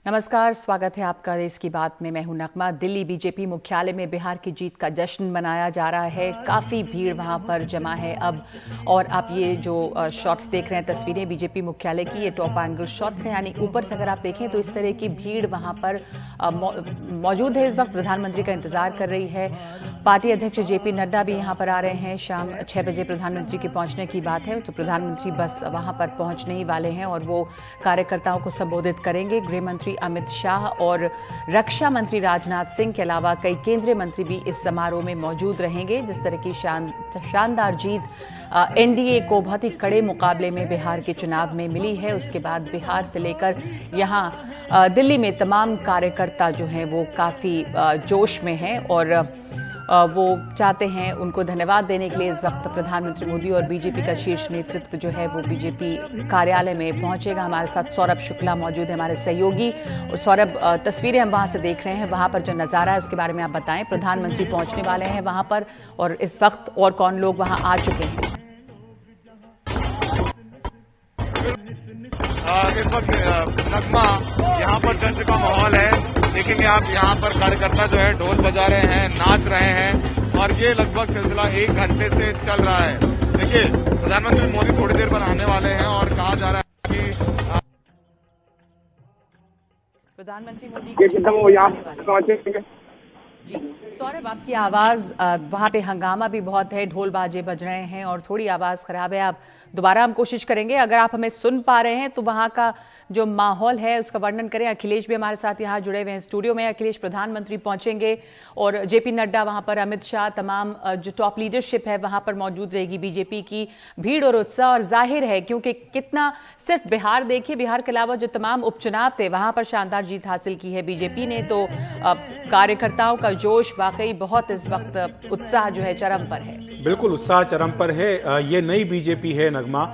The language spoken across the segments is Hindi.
नमस्कार, स्वागत है आपका देश की बात में। मैं हूं नगमा। दिल्ली बीजेपी मुख्यालय में बिहार की जीत का जश्न मनाया जा रहा है। काफी भीड़ वहां पर जमा है अब। और आप ये जो शॉट्स देख रहे हैं, तस्वीरें बीजेपी मुख्यालय की, ये टॉप एंगल शॉट्स हैं, यानी ऊपर से अगर आप देखें तो इस तरह की भीड़ वहां पर मौजूद है। इस वक्त प्रधानमंत्री का इंतजार कर रही है। पार्टी अध्यक्ष जेपी नड्डा भी यहाँ पर आ रहे हैं। शाम 6 बजे प्रधानमंत्री के पहुंचने की बात है, तो प्रधानमंत्री बस वहां पर पहुंचने ही वाले हैं और वो कार्यकर्ताओं को संबोधित करेंगे। गृह मंत्री अमित शाह और रक्षा मंत्री राजनाथ सिंह के अलावा कई केंद्रीय मंत्री भी इस समारोह में मौजूद रहेंगे। जिस तरह की शानदार जीत एनडीए को बहुत ही कड़े मुकाबले में बिहार के चुनाव में मिली है, उसके बाद बिहार से लेकर यहाँ दिल्ली में तमाम कार्यकर्ता जो हैं वो काफी जोश में हैं और वो चाहते हैं, उनको धन्यवाद देने के लिए इस वक्त प्रधानमंत्री मोदी और बीजेपी का शीर्ष नेतृत्व जो है वो बीजेपी कार्यालय में पहुंचेगा। हमारे साथ सौरभ शुक्ला मौजूद है, हमारे सहयोगी। और सौरभ, तस्वीरें हम वहां से देख रहे हैं, वहां पर जो नजारा है उसके बारे में आप बताएं। प्रधानमंत्री पहुंचने वाले हैं वहां पर और इस वक्त और कौन लोग वहां आ चुके हैं? इस वक्त नगमा यहाँ पर जश्न का माहौल है। देखेंगे आप, यहाँ पर कार्यकर्ता जो है ढोल बजा रहे हैं, नाच रहे हैं और ये लगभग सिलसिला 1 घंटे से चल रहा है। देखिए, प्रधानमंत्री मोदी थोड़ी देर पर आने वाले हैं और कहा जा रहा है कि प्रधानमंत्री मोदी जी। सौरभ, आपकी आवाज, वहां पे हंगामा भी बहुत है, ढोल बाजे बज रहे हैं और थोड़ी आवाज खराब है। आप दोबारा हम कोशिश करेंगे, अगर आप हमें सुन पा रहे हैं तो वहां का जो माहौल है उसका वर्णन करें। अखिलेश भी हमारे साथ यहाँ जुड़े हुए हैं स्टूडियो में। अखिलेश, प्रधानमंत्री पहुंचेंगे और जेपी नड्डा वहां पर, अमित शाह, तमाम जो टॉप लीडरशिप है वहां पर मौजूद रहेगी। बीजेपी की भीड़ और उत्साह और जाहिर है, क्योंकि कितना, सिर्फ बिहार देखिए, बिहार के अलावा जो तमाम उपचुनाव थे वहां पर शानदार जीत हासिल की है बीजेपी ने, तो कार्यकर्ताओं का जोश वाकई बहुत, इस वक्त उत्साह जो है चरम पर है। बिल्कुल, उत्साह चरम पर है। ये नई बीजेपी है नगमा।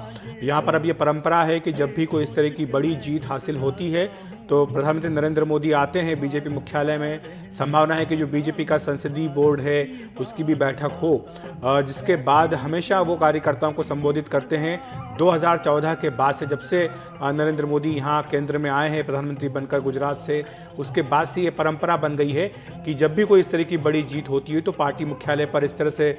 यहाँ पर अब ये परंपरा है कि जब भी कोई इस तरह की बड़ी जीत हासिल होती है तो प्रधानमंत्री नरेंद्र मोदी आते हैं बीजेपी मुख्यालय में। संभावना है कि जो बीजेपी का संसदीय बोर्ड है उसकी भी बैठक हो, जिसके बाद हमेशा वो कार्यकर्ताओं को संबोधित करते हैं। 2014 के बाद से, जब से नरेंद्र मोदी यहाँ केंद्र में आए हैं प्रधानमंत्री बनकर गुजरात से, उसके बाद से ये परंपरा बन गई है कि जब भी कोई इस तरह की बड़ी जीत होती है तो पार्टी मुख्यालय पर इस तरह से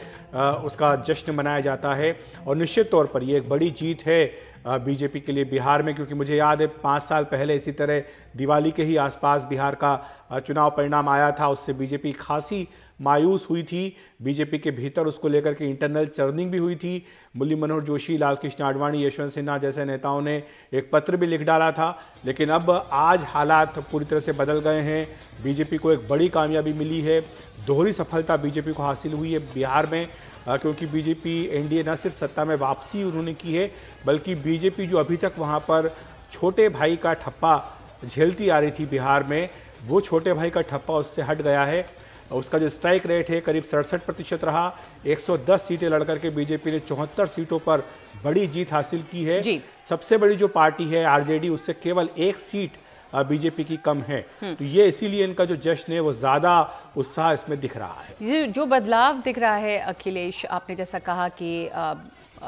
उसका जश्न मनाया जाता है। और निश्चित तौर पर ये एक बड़ी जीत है बीजेपी के लिए बिहार में, क्योंकि मुझे याद है 5 साल पहले इसी तरह दिवाली के ही आसपास बिहार का चुनाव परिणाम आया था। उससे बीजेपी खासी मायूस हुई थी। बीजेपी के भीतर उसको लेकर के इंटरनल चर्निंग भी हुई थी। मुरली मनोहर जोशी, लाल कृष्ण आडवाणी, यशवंत सिन्हा जैसे नेताओं ने एक पत्र भी लिख डाला था। लेकिन अब आज हालात पूरी तरह से बदल गए हैं। बीजेपी को एक बड़ी कामयाबी मिली है, दोहरी सफलता बीजेपी को हासिल हुई है बिहार में, क्योंकि बीजेपी एनडीए न सिर्फ सत्ता में वापसी उन्होंने की है, बल्कि बीजेपी जो अभी तक वहां पर छोटे भाई का ठप्पा झेलती आ रही थी बिहार में, वो छोटे भाई का ठप्पा उससे हट गया है। उसका जो स्ट्राइक रेट है करीब 67% रहा। 110 सीटें लड़कर के बीजेपी ने 74 सीटों पर बड़ी जीत हासिल की है। सबसे बड़ी जो पार्टी है आरजेडी, उससे केवल 1 सीट बीजेपी की कम है। तो ये इसीलिए इनका जो जश्न है वो ज्यादा उत्साह इसमें दिख रहा है। जो बदलाव दिख रहा है अखिलेश, आपने जैसा कहा कि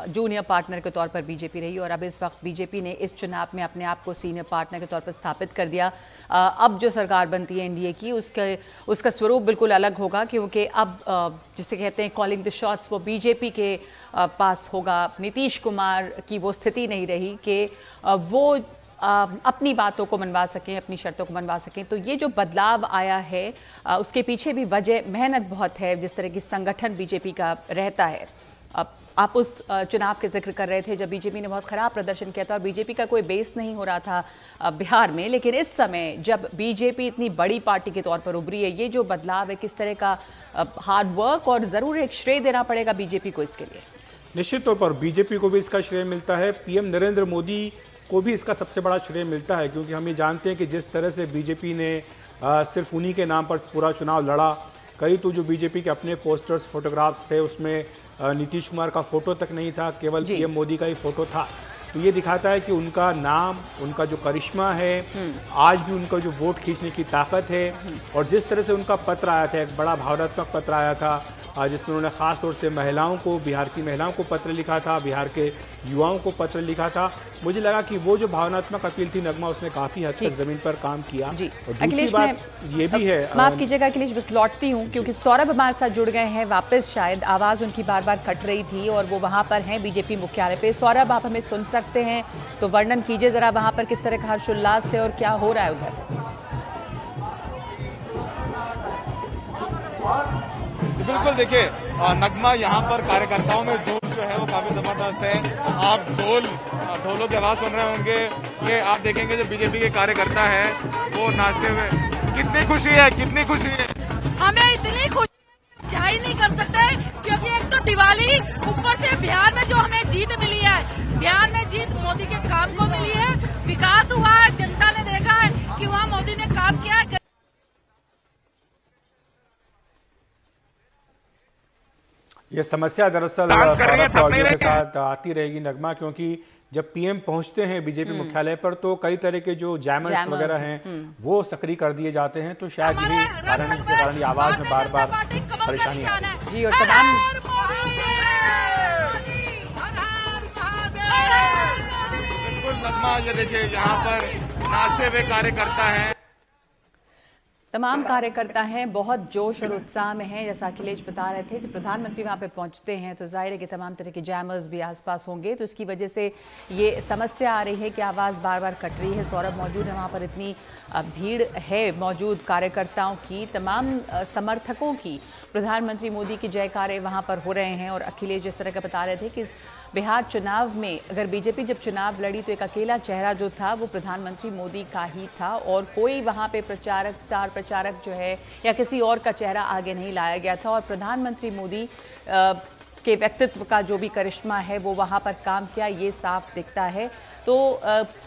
जूनियर पार्टनर के तौर पर बीजेपी रही और अब इस वक्त बीजेपी ने इस चुनाव में अपने आप को सीनियर पार्टनर के तौर पर स्थापित कर दिया। अब जो सरकार बनती है एनडीए की, उसका स्वरूप बिल्कुल अलग होगा, क्योंकि अब जिसे कहते हैं कॉलिंग द शॉट्स, वो बीजेपी के पास होगा। नीतीश कुमार की वो स्थिति नहीं रही कि वो अपनी बातों को मनवा सकें, अपनी शर्तों को मनवा सकें। तो ये जो बदलाव आया है उसके पीछे भी वजह मेहनत बहुत है, जिस तरह की संगठन बीजेपी का रहता है। आप उस चुनाव के जिक्र कर रहे थे जब बीजेपी ने बहुत खराब प्रदर्शन किया था और बीजेपी का कोई बेस नहीं हो रहा था बिहार में, लेकिन इस समय जब बीजेपी इतनी बड़ी पार्टी के तौर पर उभरी है, ये जो बदलाव है किस तरह का हार्ड वर्क, और जरूर एक श्रेय देना पड़ेगा बीजेपी को इसके लिए। निश्चित तौर पर बीजेपी को भी इसका श्रेय मिलता है, पीएम नरेंद्र मोदी को भी इसका सबसे बड़ा श्रेय मिलता है, क्योंकि हम ये जानते हैं कि जिस तरह से बीजेपी ने सिर्फ उन्हीं के नाम पर पूरा चुनाव लड़ा। कई तो जो बीजेपी के अपने पोस्टर्स, फोटोग्राफ्स थे उसमें नीतीश कुमार का फोटो तक नहीं था, केवल पीएम मोदी का ही फोटो था। तो ये दिखाता है कि उनका नाम, उनका जो करिश्मा है, आज भी उनका जो वोट खींचने की ताकत है। और जिस तरह से उनका पत्र आया था, एक बड़ा भावनात्मक पत्र आया था, जिसमें उन्होंने खास तौर से महिलाओं को, बिहार की महिलाओं को पत्र लिखा था, बिहार के युवाओं को पत्र लिखा था। मुझे लगा कि वो जो भावनात्मक अपील थी नगमा, उसने काफी हद तक जमीन पर काम किया। और दूसरी बात ये भी है, माफ कीजिएगा अखिलेश, बस लौटती हूँ क्योंकि सौरभ हमारे साथ जुड़ गए हैं वापस, शायद आवाज उनकी बार बार कट रही थी और वो वहां पर हैं बीजेपी मुख्यालय पे। सौरभ, आप हमें सुन सकते हैं तो वर्णन कीजिए जरा वहां पर किस तरह का हर्षोल्लास है और क्या हो रहा है उधर। बिल्कुल, देखिए नगमा, यहाँ पर कार्यकर्ताओं में जोश जो है वो काफी जबरदस्त है। आप ढोलों की आवाज सुन रहे होंगे, ये आप देखेंगे जो बीजेपी के कार्यकर्ता हैं वो नाचते हुए। कितनी खुशी है, कितनी खुशी है। हमें इतनी खुशी जाहिर नहीं कर सकते क्योंकि एक तो दिवाली, ऊपर से बिहार में जो हमें जीत मिली है, बिहार में जीत मोदी के काम को मिली है, विकास हुआ है, जनता ने देखा है कि वहाँ मोदी ने काम किया है। ये समस्या दरअसल सौरभ के ऑडियो के साथ आती रहेगी नगमा, क्योंकि जब पीएम पहुंचते हैं बीजेपी मुख्यालय पर तो कई तरह के जो जैमर्स वगैरह हैं वो सक्रिय कर दिए जाते हैं, तो शायद यही कारण, जिसके कारण ये आवाज में बार बार परेशानी आती है। जी, और तमाम बिल्कुल नगमा, ये देखिए यहाँ पर नाचते हुए कार्यकर्ता हैं, तमाम कार्यकर्ता हैं, बहुत जोश और उत्साह में हैं। जैसा अखिलेश बता रहे थे, जब प्रधानमंत्री वहां पे पहुंचते हैं तो जाहिर है कि तमाम तरह के जैमर्स भी आसपास होंगे, तो इसकी वजह से ये समस्या आ रही है कि आवाज़ बार बार कट रही है। सौरभ मौजूद है वहां पर, इतनी भीड़ है मौजूद कार्यकर्ताओं की, तमाम समर्थकों की प्रधानमंत्री मोदी के जयकारे वहां पर हो रहे हैं। और अखिलेश जिस तरह का बता रहे थे कि इस बिहार चुनाव में अगर बीजेपी जब चुनाव लड़ी तो एक अकेला चेहरा जो था वो प्रधानमंत्री मोदी का ही था और कोई वहां पे प्रचारक, स्टार प्रचारक जो है या किसी और का चेहरा आगे नहीं लाया गया था। और प्रधानमंत्री मोदी के व्यक्तित्व का जो भी करिश्मा है वो वहां पर काम किया, ये साफ दिखता है। तो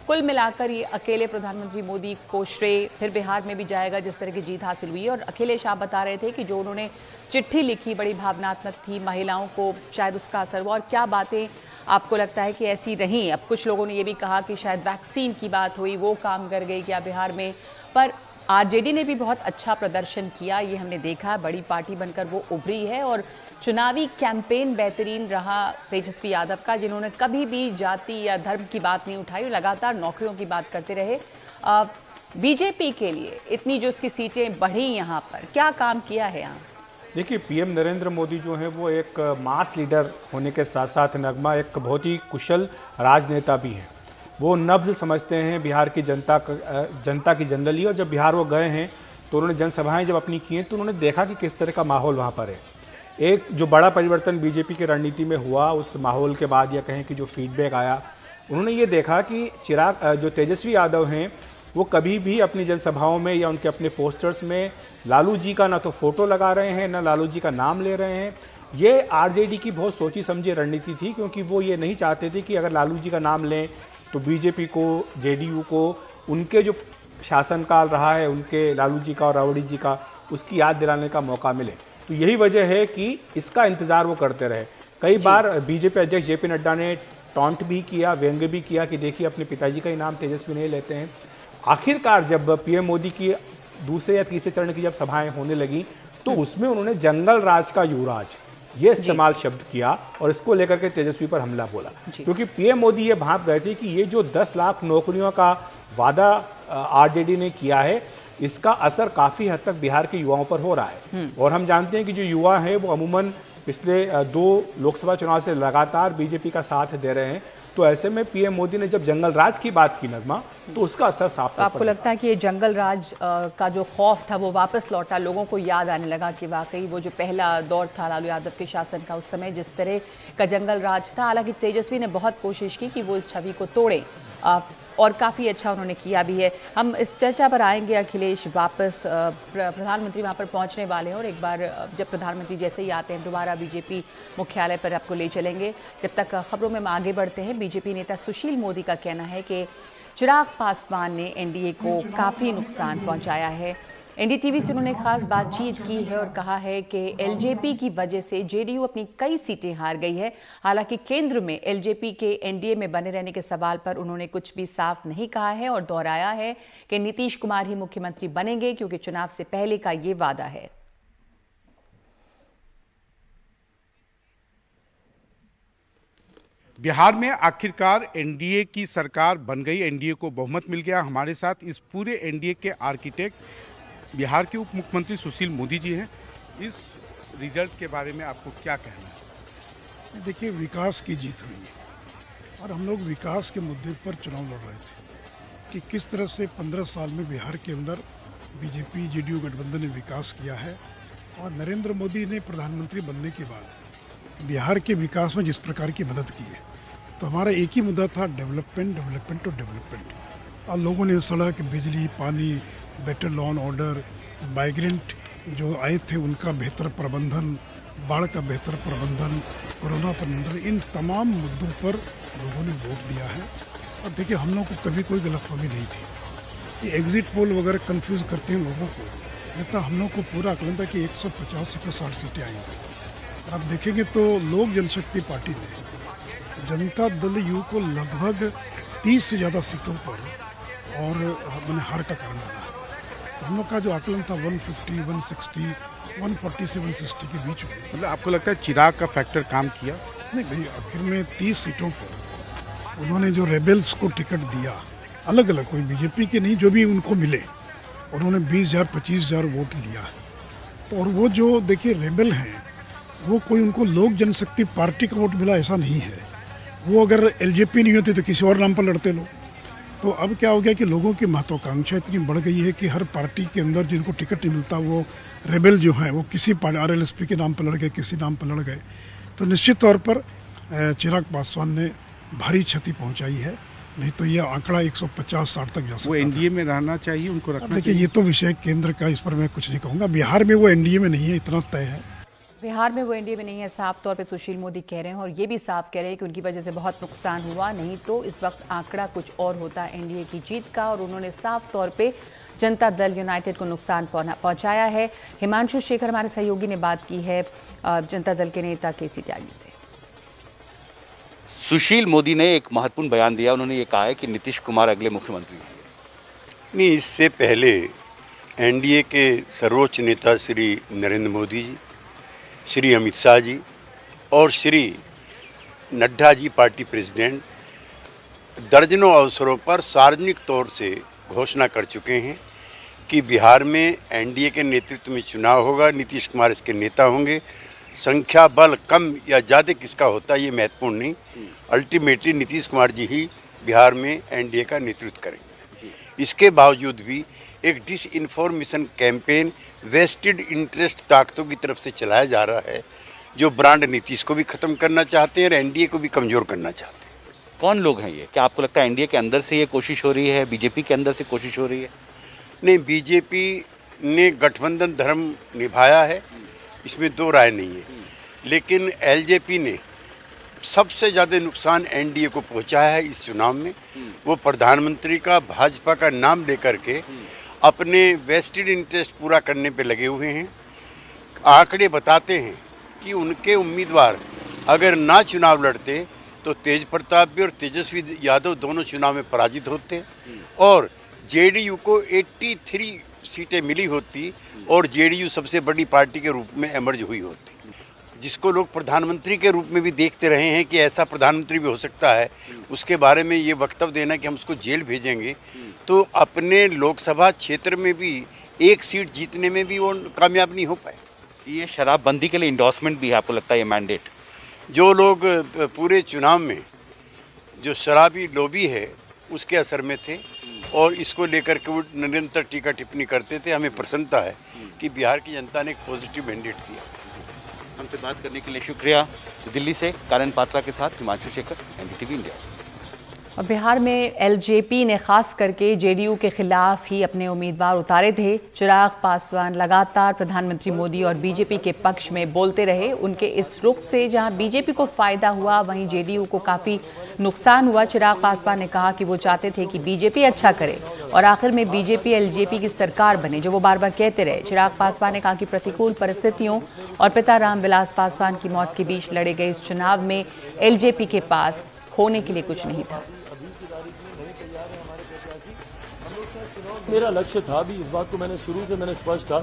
कुल मिलाकर ये अकेले प्रधानमंत्री मोदी को श्रेय फिर बिहार में भी जाएगा जिस तरह की जीत हासिल हुई। और अखिलेश, आप बता रहे थे कि जो उन्होंने चिट्ठी लिखी बड़ी भावनात्मक थी, महिलाओं को शायद उसका असर हुआ, और क्या बातें आपको लगता है कि ऐसी रहीं? अब कुछ लोगों ने ये भी कहा कि शायद वैक्सीन की बात हुई, वो काम कर गई क्या बिहार में, पर आरजेडी ने भी बहुत अच्छा प्रदर्शन किया, ये हमने देखा, बड़ी पार्टी बनकर वो उभरी है। और चुनावी कैंपेन बेहतरीन रहा तेजस्वी यादव का, जिन्होंने कभी भी जाति या धर्म की बात नहीं उठाई, लगातार नौकरियों की बात करते रहे। बीजेपी के लिए इतनी जो उसकी सीटें बढ़ी, यहाँ पर क्या काम किया है यहाँ? देखिए, पीएम नरेंद्र मोदी जो है वो एक मास लीडर होने के साथ साथ नगमा एक बहुत ही कुशल राजनेता भी है। वो नब्ज समझते हैं बिहार की जनता की जनरली, और जब बिहार वो गए हैं तो उन्होंने जनसभाएं जब अपनी की हैं तो उन्होंने देखा कि किस तरह का माहौल वहाँ पर है। एक जो बड़ा परिवर्तन बीजेपी की रणनीति में हुआ, उस माहौल के बाद या कहें कि जो फीडबैक आया, उन्होंने ये देखा कि जो तेजस्वी यादव हैं वो कभी भी अपनी जनसभाओं में या उनके अपने पोस्टर्स में लालू जी का ना तो फोटो लगा रहे हैं, ना लालू जी का नाम ले रहे हैं। ये आरजेडी की बहुत सोची समझी रणनीति थी, क्योंकि वो ये नहीं चाहते थे कि अगर लालू जी का नाम लें तो बीजेपी को, जेडीयू को उनके जो शासनकाल रहा है, उनके लालू जी का और राबड़ी जी का, उसकी याद दिलाने का मौका मिले। तो यही वजह है कि इसका इंतजार वो करते रहे। कई बार बीजेपी अध्यक्ष जेपी नड्डा ने टॉन्ट भी किया, व्यंग्य भी किया कि देखिए अपने पिताजी का ही नाम तेजस्वी नहीं लेते हैं। आखिरकार जब पीएम मोदी की दूसरे या तीसरे चरण की जब सभाएं होने लगी तो उसमें उन्होंने जंगल राज का युवराज ये इस्तेमाल शब्द किया और इसको लेकर के तेजस्वी पर हमला बोला, क्योंकि पीएम मोदी ये भांप गए थे कि ये जो 10 लाख नौकरियों का वादा आरजेडी ने किया है, इसका असर काफी हद तक बिहार के युवाओं पर हो रहा है। और हम जानते हैं कि जो युवा हैं वो अमूमन पिछले 2 लोकसभा चुनाव से लगातार बीजेपी का साथ दे रहे हैं। तो ऐसे में पीएम मोदी ने जब जंगल राज की बात की नगमा, तो उसका असर साफ। तो आपको लगता है कि ये जंगल राज का जो खौफ था वो वापस लौटा, लोगों को याद आने लगा कि वाकई वो जो पहला दौर था लालू यादव के शासन का, उस समय जिस तरह का जंगल राज था। हालांकि तेजस्वी ने बहुत कोशिश की कि वो इस छवि को तोड़े, और काफ़ी अच्छा उन्होंने किया भी है। हम इस चर्चा पर आएंगे अखिलेश, वापस प्रधानमंत्री वहाँ पर पहुँचने वाले हैं और एक बार जब प्रधानमंत्री जैसे ही आते हैं दोबारा बीजेपी मुख्यालय पर आपको ले चलेंगे। जब तक खबरों में हम आगे बढ़ते हैं, बीजेपी नेता सुशील मोदी का कहना है कि चिराग पासवान ने एनडीए को काफ़ी नुकसान पहुँचाया है। एनडीटीवी से उन्होंने खास बातचीत की है और कहा है कि एलजेपी की वजह से जेडीयू अपनी कई सीटें हार गई है। हालांकि केंद्र में एलजेपी के एनडीए में बने रहने के सवाल पर उन्होंने कुछ भी साफ नहीं कहा है और दोहराया है कि नीतीश कुमार ही मुख्यमंत्री बनेंगे, क्योंकि चुनाव से पहले का ये वादा है। एनडीटीवी से उन्होंने खास बातचीत की है और कहा है कि एलजेपी की वजह से जेडीयू अपनी कई सीटें हार गई है। हालांकि केंद्र में एलजेपी के एनडीए में बने रहने के सवाल पर उन्होंने कुछ भी साफ नहीं कहा है और दोहराया है कि नीतीश कुमार ही मुख्यमंत्री बनेंगे, क्योंकि चुनाव से पहले का ये वादा है। बिहार में आखिरकार एनडीए की सरकार बन गई, एनडीए को बहुमत मिल गया। हमारे साथ इस पूरे एनडीए के आर्किटेक्ट बिहार के उप मुख्यमंत्री सुशील मोदी जी हैं। इस रिजल्ट के बारे में आपको क्या कहना है? देखिए, विकास की जीत हुई है और हम लोग विकास के मुद्दे पर चुनाव लड़ रहे थे कि किस तरह से 15 साल में बिहार के अंदर बीजेपी जेडीयू गठबंधन ने विकास किया है और नरेंद्र मोदी ने प्रधानमंत्री बनने के बाद बिहार के विकास में जिस प्रकार की मदद की है, तो हमारा एक ही मुद्दा था, डेवलपमेंट डेवलपमेंट और डेवलपमेंट। और लोगों ने सड़क, बिजली, पानी, better law and order, migrant जो आए थे उनका बेहतर प्रबंधन, बाढ़ का बेहतर प्रबंधन, कोरोना पर नियंत्रण, इन तमाम मुद्दों पर लोगों ने वोट दिया है। और देखिए, हम लोग को कभी कोई गलतफहमी नहीं थी। ये एग्जिट पोल वगैरह कंफ्यूज करते हैं लोगों को, नहीं तो हम लोग को पूरा आकलन था कि 150 से 60 सीटें आई हैं। और आप देखेंगे तो लोक जनशक्ति पार्टी ने जनता दल यू को लगभग 30 से ज़्यादा सीटों पर और मैंने हार का कारण बना है। तो हम लोग का जो आकलन था 150, 160, 140 से 160 के बीच में। मतलब आपको लगता है चिराग का फैक्टर काम किया? नहीं भाई, आखिर में 30 सीटों पर उन्होंने जो रेबल्स को टिकट दिया, अलग अलग, कोई बीजेपी के नहीं, जो भी उनको मिले, उन्होंने 20,000 25,000 वोट लिया। तो और वो जो देखिए रेबल हैं, वो कोई उनको लोक जनशक्ति पार्टी का वोट मिला ऐसा नहीं है। वो अगर एलजेपी नहीं होती तो किसी और नाम पर लड़ते लोग। तो अब क्या हो गया कि लोगों की महत्वाकांक्षा इतनी बढ़ गई है कि हर पार्टी के अंदर जिनको टिकट नहीं मिलता वो रेबल जो हैं वो किसी आरएलएसपी के नाम पर लड़ गए, किसी नाम पर लड़ गए। तो निश्चित तौर पर चिराग पासवान ने भारी क्षति पहुंचाई है, नहीं तो ये आंकड़ा 150-60 तक जा सकता वो एनडीए में रहना चाहिए, उनको रखना देखिए, ये तो विषय केंद्र का, इस पर मैं कुछ नहीं कहूँगा। बिहार में वो एनडीए में नहीं है, इतना तय है। बिहार में वो एनडीए में नहीं है, साफ तौर पे सुशील मोदी कह रहे हैं और ये भी साफ कह रहे हैं कि उनकी वजह से बहुत नुकसान हुआ, नहीं तो इस वक्त आंकड़ा कुछ और होता एनडीए की जीत का। और उन्होंने साफ तौर पे जनता दल यूनाइटेड को नुकसान पहुंचाया है। हिमांशु शेखर हमारे सहयोगी ने बात की है जनता दल के नेता केसी त्यागी से। सुशील मोदी ने एक महत्वपूर्ण बयान दिया। उन्होंने ये कहा है कि नीतीश कुमार अगले मुख्यमंत्री हैं। नहीं, इससे पहले एनडीए के सर्वोच्च नेता श्री नरेंद्र मोदी जी, श्री अमित शाह जी और श्री नड्डा जी, पार्टी प्रेसिडेंट, दर्जनों अवसरों पर सार्वजनिक तौर से घोषणा कर चुके हैं कि बिहार में एनडीए के नेतृत्व में चुनाव होगा, नीतीश कुमार इसके नेता होंगे। संख्या बल कम या ज़्यादा किसका होता है ये महत्वपूर्ण नहीं, अल्टीमेटली नीतीश कुमार जी ही बिहार में एनडीए का नेतृत्व करेंगे। इसके बावजूद भी एक डिसइंफॉर्मेशन कैंपेन वेस्टेड इंटरेस्ट ताकतों की तरफ से चलाया जा रहा है, जो ब्रांड नीतीश को भी खत्म करना चाहते हैं और एनडीए को भी कमज़ोर करना चाहते हैं। कौन लोग हैं ये? क्या आपको लगता है एनडीए के अंदर से ये कोशिश हो रही है, बीजेपी के अंदर से कोशिश हो रही है? नहीं, बीजेपी ने गठबंधन धर्म निभाया है, इसमें दो राय नहीं है, लेकिन एलजेपी ने सबसे ज़्यादा नुकसान एनडीए को पहुंचाया है इस चुनाव में। वो प्रधानमंत्री का, भाजपा का नाम लेकर के अपने वेस्टेड इंटरेस्ट पूरा करने पे लगे हुए हैं। आंकड़े बताते हैं कि उनके उम्मीदवार अगर ना चुनाव लड़ते तो तेज प्रताप भी और तेजस्वी यादव दोनों चुनाव में पराजित होते और जेडीयू को 83 सीटें मिली होती और जेडीयू सबसे बड़ी पार्टी के रूप में एमर्ज हुई होती, जिसको लोग प्रधानमंत्री के रूप में भी देखते रहे हैं कि ऐसा प्रधानमंत्री भी हो सकता है। उसके बारे में ये वक्तव्य देना कि हम उसको जेल भेजेंगे, तो अपने लोकसभा क्षेत्र में भी एक सीट जीतने में भी वो कामयाब नहीं हो पाए। ये शराबबंदी के लिए इंडोर्समेंट भी है, आपको लगता है ये मैंडेट? जो लोग पूरे चुनाव में जो शराबी लॉबी है उसके असर में थे और इसको लेकर के वो निरंतर टीका टिप्पणी करते थे। हमें प्रसन्नता है कि बिहार की जनता ने एक पॉजिटिव मैंडेट दिया। हमसे बात करने के लिए शुक्रिया। दिल्ली से कारण पात्रा के साथ हिमांशु शेखर, एनडीटीवी इंडिया। और बिहार में एलजेपी ने खास करके जेडीयू के खिलाफ ही अपने उम्मीदवार उतारे थे। चिराग पासवान लगातार प्रधानमंत्री मोदी और बीजेपी के पक्ष में बोलते रहे। उनके इस रुख से जहां बीजेपी को फायदा हुआ, वहीं जेडीयू को काफी नुकसान हुआ। चिराग पासवान ने कहा कि वो चाहते थे कि बीजेपी अच्छा करे और आखिर में बीजेपी एलजेपी की सरकार बने, जो वो बार बार कहते रहे। चिराग पासवान ने कहा कि प्रतिकूल परिस्थितियों और पिता रामविलास पासवान की मौत के बीच लड़े गए इस चुनाव में एलजेपी के पास खोने के लिए कुछ नहीं था। मेरा लक्ष्य था भी, इस बात को मैंने शुरू से स्पष्ट कहा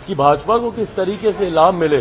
कि भाजपा को किस तरीके से लाभ मिले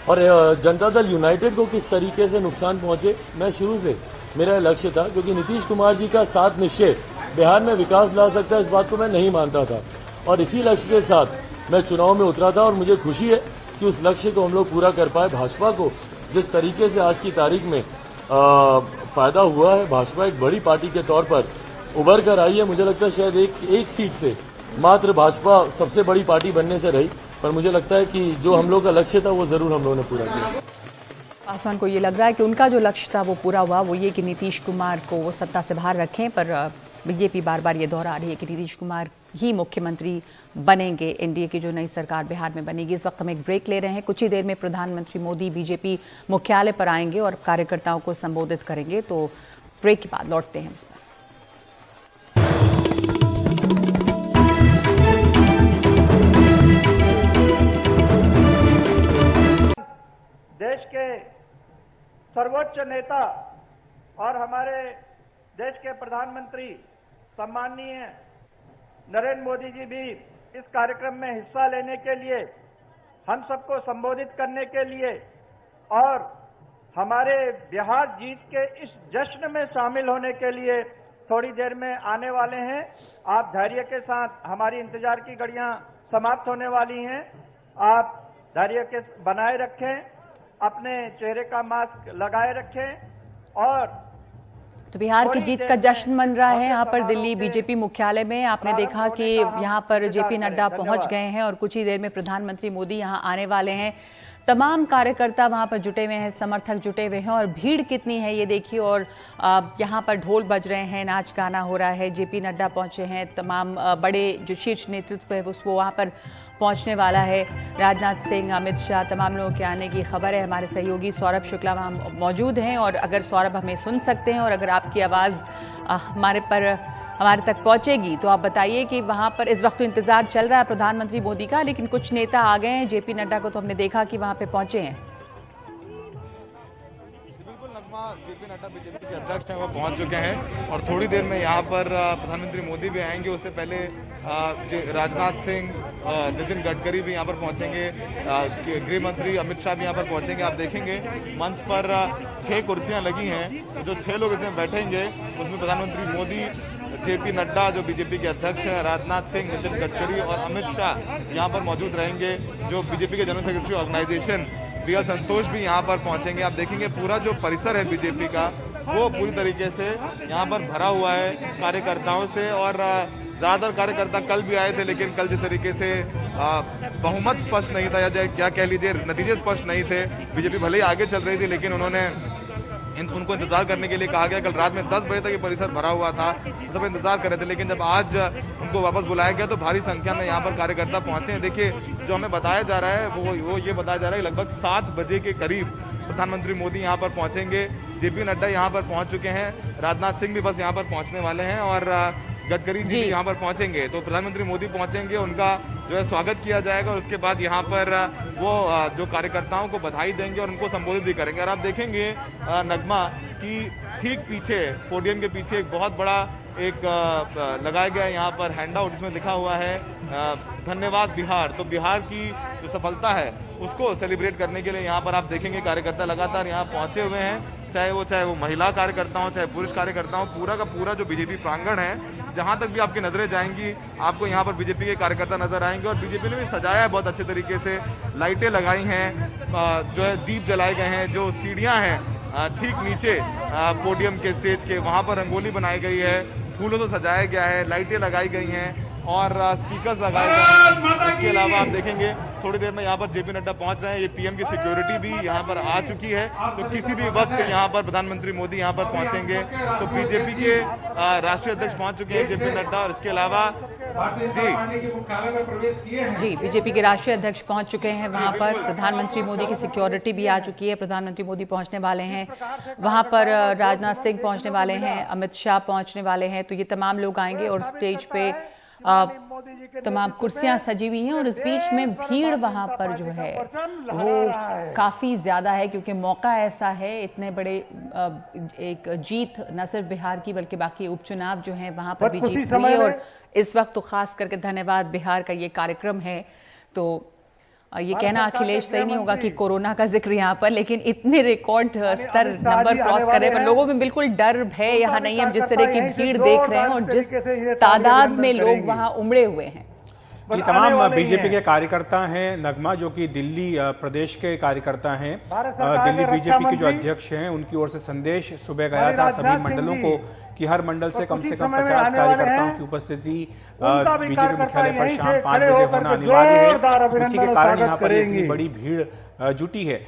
और जनता दल यूनाइटेड को किस तरीके से नुकसान पहुंचे। मैं शुरू से मेरा लक्ष्य था, क्योंकि नीतीश कुमार जी का साथ निश्चय बिहार में विकास ला सकता है, इस बात को मैं नहीं मानता था और इसी लक्ष्य के साथ मैं चुनाव में उतरा था और मुझे खुशी है कि उस लक्ष्य को हम लोग पूरा कर पाए। भाजपा को जिस तरीके से आज की तारीख में फायदा हुआ है, भाजपा एक बड़ी पार्टी के तौर पर उभर कर आई है। मुझे लगता है शायद एक सीट से मात्र भाजपा सबसे बड़ी पार्टी बनने से रही, पर मुझे लगता है कि जो हम लोग का लक्ष्य था वो जरूर हम लोगों ने पूरा किया। पासवान को ये लग रहा है कि उनका जो लक्ष्य था वो पूरा हुआ, वो ये कि नीतीश कुमार को वो सत्ता से बाहर रखें, पर बीजेपी बार बार ये दोहरा रही है कि नीतीश कुमार ही मुख्यमंत्री बनेंगे, एनडीए की जो नई सरकार बिहार में बनेगी। इस वक्त हम एक ब्रेक ले रहे हैं। कुछ ही देर में प्रधानमंत्री मोदी बीजेपी मुख्यालय पर आएंगे और कार्यकर्ताओं को संबोधित करेंगे, तो ब्रेक के बाद लौटते हैं इस पर। देश के सर्वोच्च नेता और हमारे देश के प्रधानमंत्री सम्माननीय नरेंद्र मोदी जी भी इस कार्यक्रम में हिस्सा लेने के लिए, हम सबको संबोधित करने के लिए और हमारे बिहार जीत के इस जश्न में शामिल होने के लिए थोड़ी देर में आने वाले हैं। आप धैर्य के साथ, हमारी इंतजार की घड़ियां समाप्त होने वाली हैं, आप धैर्य के बनाए रखें, अपने चेहरे का मास्क लगाए रखें। और तो बिहार की जीत का जश्न मन रहा है यहाँ पर दिल्ली बीजेपी मुख्यालय में। आपने देखा कि यहाँ पर जेपी नड्डा पहुंच गए हैं और कुछ ही देर में प्रधानमंत्री मोदी यहाँ आने वाले हैं। तमाम कार्यकर्ता वहां पर जुटे हुए हैं, समर्थक जुटे हुए हैं और भीड़ कितनी है ये देखिए। और यहाँ पर ढोल बज रहे हैं, नाच गाना हो रहा है। जेपी नड्डा पहुंचे हैं, तमाम बड़े जो शीर्ष नेतृत्व है वो वहां पर पहुंचने वाला है। राजनाथ सिंह, अमित शाह, तमाम लोगों के आने की खबर है। हमारे सहयोगी सौरभ शुक्ला वहाँ मौजूद हैं और अगर सौरभ हमें सुन सकते हैं और अगर आपकी आवाज़ हमारे तक पहुंचेगी तो आप बताइए कि वहां पर इस वक्त तो इंतजार चल रहा है प्रधानमंत्री मोदी का, लेकिन कुछ नेता आ गए हैं। जेपी नड्डा को तो हमने देखा कि वहां पे पहुंचे हैं। बिल्कुल नगमा, जेपी नड्डा बीजेपी के अध्यक्ष हैं, वो पहुंच चुके हैं और थोड़ी देर में यहाँ पर प्रधानमंत्री मोदी भी आएंगे। उससे पहले राजनाथ सिंह, नितिन गडकरी भी यहाँ पर पहुंचेंगे, गृह मंत्री अमित शाह भी यहाँ पर पहुंचेंगे। आप देखेंगे मंच पर 6 कुर्सियां लगी हैं, जो 6 लोग इसमें बैठेंगे उसमें प्रधानमंत्री मोदी, जेपी नड्डा जो बीजेपी के अध्यक्ष हैं, राजनाथ सिंह, नितिन गडकरी और अमित शाह यहाँ पर मौजूद रहेंगे। जो बीजेपी के जनरल सेक्रेटरी ऑर्गेनाइजेशन बीएल संतोष भी यहाँ पर पहुंचेंगे। आप देखेंगे पूरा जो परिसर है बीजेपी का वो पूरी तरीके से यहाँ पर भरा हुआ है कार्यकर्ताओं से। और ज्यादातर कार्यकर्ता कल भी आए थे, लेकिन कल जिस तरीके से बहुमत स्पष्ट नहीं था, या क्या कह लीजिए नतीजे स्पष्ट नहीं थे, बीजेपी भले ही आगे चल रही थी, लेकिन उन्होंने उनको इंतजार करने के लिए कहा गया। कल रात में 10 बजे तक ये परिसर भरा हुआ था, सब इंतजार कर रहे थे, लेकिन जब आज उनको वापस बुलाया गया तो भारी संख्या में यहाँ पर कार्यकर्ता पहुंचे हैं। देखिए जो हमें बताया जा रहा है वो ये बताया जा रहा है लगभग 7 बजे के करीब प्रधानमंत्री मोदी यहाँ पर पहुंचेंगे। जेपी नड्डा यहाँ पर पहुंच चुके हैं, राजनाथ सिंह भी बस यहाँ पर पहुंचने वाले हैं और गडकरी जी भी यहाँ पर पहुंचेंगे। तो प्रधानमंत्री मोदी पहुंचेंगे, उनका जो है स्वागत किया जाएगा और उसके बाद यहाँ पर वो जो कार्यकर्ताओं को बधाई देंगे और उनको संबोधित भी करेंगे। और आप देखेंगे नगमा कि ठीक पीछे पोडियम के पीछे एक बहुत बड़ा एक लगाया गया है यहाँ पर हैंड आउट, इसमें लिखा हुआ है धन्यवाद बिहार। तो बिहार की जो सफलता है उसको सेलिब्रेट करने के लिए यहाँ पर आप देखेंगे कार्यकर्ता लगातार यहाँ पहुंचे हुए हैं, चाहे वो महिला कार्यकर्ता हो चाहे पुरुष कार्यकर्ता हो। पूरा का पूरा जो बीजेपी प्रांगण है, जहां तक भी आपकी नजरें जाएंगी आपको यहाँ पर बीजेपी के कार्यकर्ता नजर आएंगे। और बीजेपी ने भी सजाया है बहुत अच्छे तरीके से, लाइटें लगाई हैं, जो है दीप जलाए गए हैं। जो सीढ़ियां हैं ठीक नीचे पोडियम के स्टेज के, वहां पर रंगोली बनाई गई है, फूलों से सजाया गया है, लाइटें लगाई गई हैं और स्पीकर्स लगाए गए हैं। इसके अलावा आप देखेंगे थोड़ी देर में यहाँ पर जेपी नड्डा पहुंच रहे हैं। ये पीएम की सिक्योरिटी भी यहाँ पर आ चुकी है, तो किसी भी वक्त यहाँ पर प्रधानमंत्री मोदी यहाँ पर पहुंचेंगे। तो बीजेपी के राष्ट्रीय अध्यक्ष पहुंच चुके हैं जेपी नड्डा। और इसके अलावा जी बीजेपी के राष्ट्रीय अध्यक्ष पहुंच चुके हैं वहां पर। प्रधानमंत्री मोदी की सिक्योरिटी भी आ चुकी है। प्रधानमंत्री मोदी पहुंचने वाले हैं वहां पर, राजनाथ सिंह पहुंचने वाले हैं, अमित शाह पहुंचने वाले हैं। तो ये तमाम लोग आएंगे और स्टेज पे तमाम कुर्सियां सजी हुई हैं और इस बीच में भीड़ वहां पर जो है वो काफी ज्यादा है, क्योंकि मौका ऐसा है, इतने बड़े एक जीत न सिर्फ बिहार की बल्कि बाकी उपचुनाव जो है वहां पर भी जीत हुई है। और इस वक्त तो खास करके धन्यवाद बिहार का ये कार्यक्रम है। तो ये कहना अखिलेश सही नहीं होगा कि कोरोना का जिक्र यहाँ पर, लेकिन इतने रिकॉर्ड स्तर नंबर क्रॉस कर रहे हैं, पर लोगों में बिल्कुल डर भय यहाँ नहीं है। हम जिस तरह की भीड़ देख रहे हैं और जिस तादाद में लोग वहाँ उमड़े हुए हैं। ये तमाम बीजेपी के कार्यकर्ता हैं नगमा, जो कि दिल्ली प्रदेश के कार्यकर्ता हैं। दिल्ली बीजेपी के जो अध्यक्ष हैं उनकी ओर से संदेश सुबह गया था सभी मंडलों को कि हर मंडल से कम 50 कार्यकर्ताओं की उपस्थिति बीजेपी मुख्यालय पर शाम 5 बजे होना अनिवार्य है। इसी के कारण यहाँ पर इतनी बड़ी भीड़ जुटी है।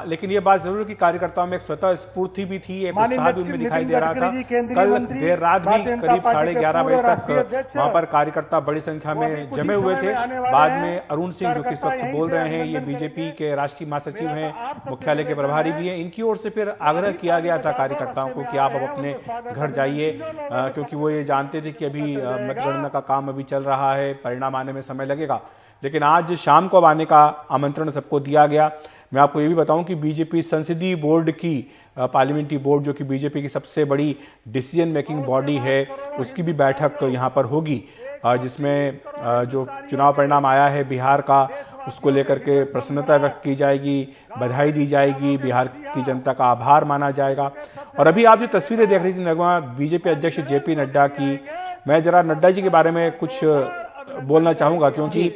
लेकिन ये बात जरूर है कि कार्यकर्ताओं में एक स्वतः स्फूर्ति भी थी, एक उत्साह भी उनमें दिखाई दे रहा था। कल देर रात भी करीब 11:30 बजे तक वहां पर कार्यकर्ता बड़ी संख्या में जमे हुए थे। बाद में अरुण सिंह, जो कि इस वक्त बोल रहे हैं, ये बीजेपी के राष्ट्रीय महासचिव हैं, मुख्यालय के प्रभारी भी हैं, इनकी ओर से फिर आग्रह किया गया था कार्यकर्ताओं को कि आप अब अपने घर जाइए, क्योंकि वो ये जानते थे कि अभी मतगणना का काम अभी चल रहा है, परिणाम आने में समय लगेगा। लेकिन आज शाम को अब आने का आमंत्रण सबको दिया गया। मैं आपको ये भी बताऊं कि बीजेपी संसदीय बोर्ड की पार्लियामेंट्री बोर्ड, जो कि बीजेपी की सबसे बड़ी डिसीजन मेकिंग बॉडी है, उसकी भी बैठक यहाँ पर होगी, जिसमें जो चुनाव परिणाम आया है बिहार का, उसको लेकर के प्रसन्नता व्यक्त की जाएगी, बधाई दी जाएगी, बिहार की जनता का आभार माना जाएगा। और अभी आप जो तस्वीरें देख रही थी नगमा, बीजेपी अध्यक्ष जेपी नड्डा की, मैं जरा नड्डा जी के बारे में कुछ बोलना चाहूंगा, क्योंकि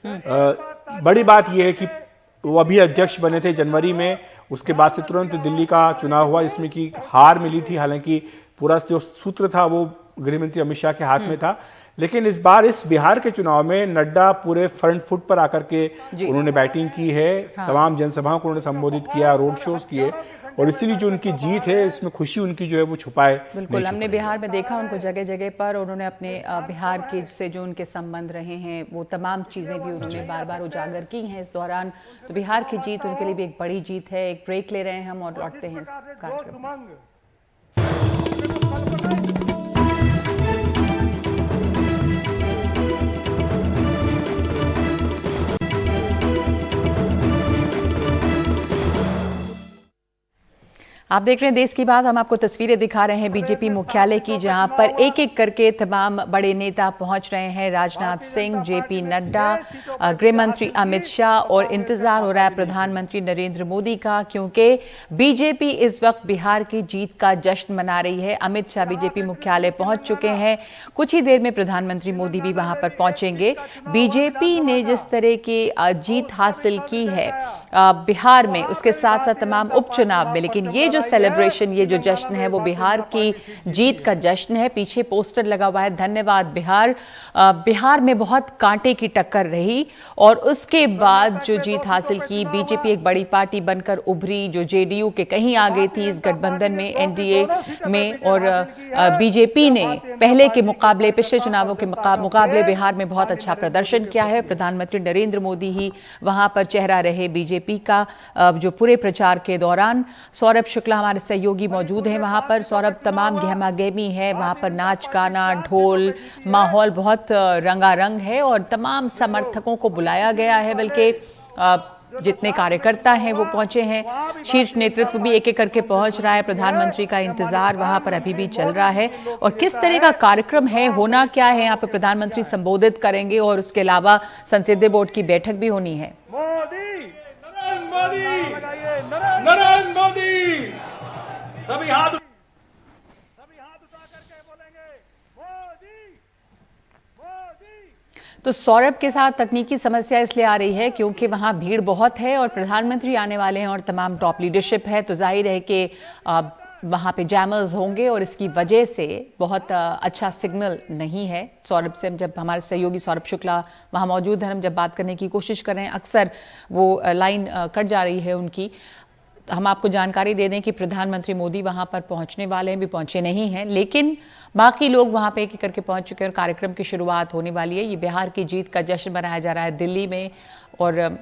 बड़ी बात यह है कि वो अभी अध्यक्ष बने थे जनवरी में, उसके बाद से तुरंत दिल्ली का चुनाव हुआ, जिसमें की हार मिली थी। हालांकि पूरा जो सूत्र था वो गृहमंत्री अमित शाह के हाथ में था, लेकिन इस बार इस बिहार के चुनाव में नड्डा पूरे फ्रंट फुट पर आकर के उन्होंने बैटिंग की है। तमाम जनसभाओं को उन्होंने संबोधित किया, रोड शोज किए, और इसीलिए जो उनकी जीत है इसमें खुशी उनकी जो है वो छुपाए। बिल्कुल, हमने बिहार में देखा उनको जगह जगह पर, उन्होंने अपने बिहार के से जो उनके संबंध रहे हैं वो तमाम चीजें भी उन्होंने बार बार उजागर की हैं इस दौरान। तो बिहार की जीत उनके लिए भी एक बड़ी जीत है। एक ब्रेक ले रहे हैं हम और लौटते हैं इस कार्यक्रम में। आप देख रहे हैं देश की बात। हम आपको तस्वीरें दिखा रहे हैं बीजेपी मुख्यालय की, जहां पर एक एक करके तमाम बड़े नेता पहुंच रहे हैं। राजनाथ सिंह, जेपी नड्डा, गृह मंत्री अमित शाह, और इंतजार हो रहा है प्रधानमंत्री नरेंद्र मोदी का, क्योंकि बीजेपी इस वक्त बिहार की जीत का जश्न मना रही है। अमित शाह बीजेपी मुख्यालय पहुंच चुके हैं, कुछ ही देर में प्रधानमंत्री मोदी भी वहां पर पहुंचेंगे। बीजेपी ने जिस तरह की जीत हासिल की है बिहार में, उसके साथ साथ तमाम उपचुनाव में, लेकिन ये जो सेलिब्रेशन, ये जो जश्न है वो बिहार की जीत का जश्न है। पीछे पोस्टर लगा हुआ है धन्यवाद बिहार। बिहार में बहुत कांटे की टक्कर रही और उसके बाद जो जीत हासिल की, बीजेपी एक बड़ी पार्टी बनकर उभरी जो जेडीयू के कहीं आगे थी इस गठबंधन में, एनडीए में, और बीजेपी ने पहले के मुकाबले, पिछले चुनावों के मुकाबले बिहार में बहुत अच्छा प्रदर्शन किया है। प्रधानमंत्री नरेंद्र मोदी ही वहां पर चेहरा रहे बीजेपी का जो पूरे प्रचार के दौरान। सौरभ शुक्ला हमारे सहयोगी मौजूद हैं वहां पर। सौरभ, तमाम गहमा गहमी है वहां पर, नाच गाना, ढोल, माहौल बहुत रंगारंग है और तमाम समर्थकों को बुलाया गया है, बल्कि जितने कार्यकर्ता हैं वो पहुंचे हैं। शीर्ष नेतृत्व भी एक एक करके पहुंच रहा है। प्रधानमंत्री का इंतजार वहां पर अभी भी चल रहा है। और किस तरह का कार्यक्रम है, होना क्या है, यहाँ पे प्रधानमंत्री संबोधित करेंगे और उसके अलावा संसदीय बोर्ड की बैठक भी होनी है। नरेंद्र मोदी, सभी हाथ उठा करके बोलेंगे मोदी मोदी। तो सौरभ के साथ तकनीकी समस्या इसलिए आ रही है क्योंकि वहां भीड़ बहुत है और प्रधानमंत्री आने वाले हैं और तमाम टॉप लीडरशिप है, तो जाहिर है कि वहां पे जैमर्स होंगे और इसकी वजह से बहुत अच्छा सिग्नल नहीं है। सौरभ से जब हमारे सहयोगी सौरभ शुक्ला वहां मौजूद हैं, हम जब बात करने की कोशिश कर रहे हैं, अक्सर वो लाइन कट जा रही है उनकी। हम आपको जानकारी दे दें कि प्रधानमंत्री मोदी वहां पर पहुंचने वाले हैं, भी पहुंचे नहीं हैं, लेकिन बाकी लोग वहां पे एक एक करके पहुंच चुके हैं और कार्यक्रम की शुरुआत होने वाली है। ये बिहार की जीत का जश्न मनाया जा रहा है दिल्ली में, और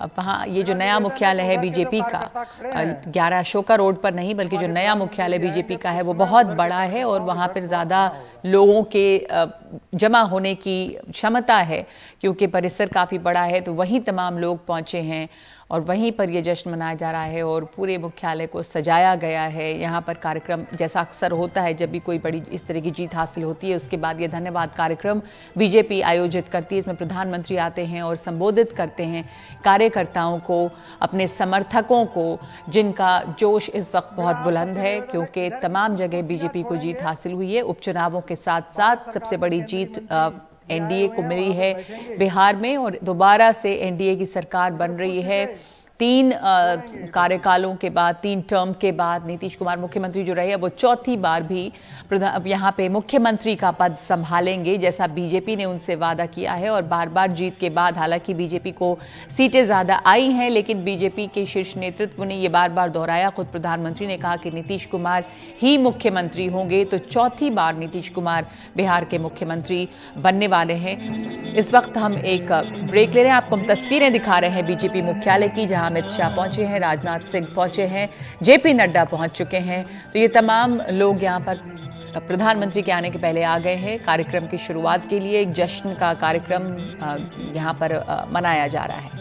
वहाँ ये जो नया मुख्यालय है बीजेपी का 11 अशोका रोड पर नहीं, बल्कि जो नया मुख्यालय बीजेपी का है वो बहुत बड़ा है और वहाँ पर ज़्यादा लोगों के जमा होने की क्षमता है क्योंकि परिसर काफ़ी बड़ा है, तो वहीं तमाम लोग पहुँचे हैं और वहीं पर ये जश्न मनाया जा रहा है और पूरे मुख्यालय को सजाया गया है। यहाँ पर कार्यक्रम जैसा अक्सर होता है, जब भी कोई बड़ी इस तरह की जीत हासिल होती है उसके बाद ये धन्यवाद कार्यक्रम बीजेपी आयोजित करती है। इसमें प्रधानमंत्री आते हैं और संबोधित करते हैं कार्यकर्ताओं को, अपने समर्थकों को, जिनका जोश इस वक्त बहुत बुलंद है क्योंकि तमाम जगह बीजेपी को जीत हासिल हुई है। उपचुनावों के साथ साथ सबसे बड़ी जीत एनडीए को मिली है बिहार में और दोबारा से एनडीए की सरकार बन रही है। 3 कार्यकालों के बाद, 3 टर्म के बाद नीतीश कुमार मुख्यमंत्री जो रहे वो चौथी बार भी यहाँ पे मुख्यमंत्री का पद संभालेंगे जैसा बीजेपी ने उनसे वादा किया है। और बार बार जीत के बाद हालांकि बीजेपी को सीटें ज्यादा आई हैं, लेकिन बीजेपी के शीर्ष नेतृत्व ने ये बार बार दोहराया, खुद प्रधानमंत्री ने कहा कि नीतीश कुमार ही मुख्यमंत्री होंगे। तो चौथी बार नीतीश कुमार बिहार के मुख्यमंत्री बनने वाले हैं। इस वक्त हम एक ब्रेक ले रहे हैं, आपको हम तस्वीरें दिखा रहे हैं बीजेपी मुख्यालय की, जहां अमित शाह पहुंचे हैं, राजनाथ सिंह पहुंचे हैं, जेपी नड्डा पहुंच चुके हैं। तो ये तमाम लोग यहां पर प्रधानमंत्री के आने के पहले आ गए हैं। कार्यक्रम की शुरुआत के लिए एक जश्न का कार्यक्रम यहां पर मनाया जा रहा है।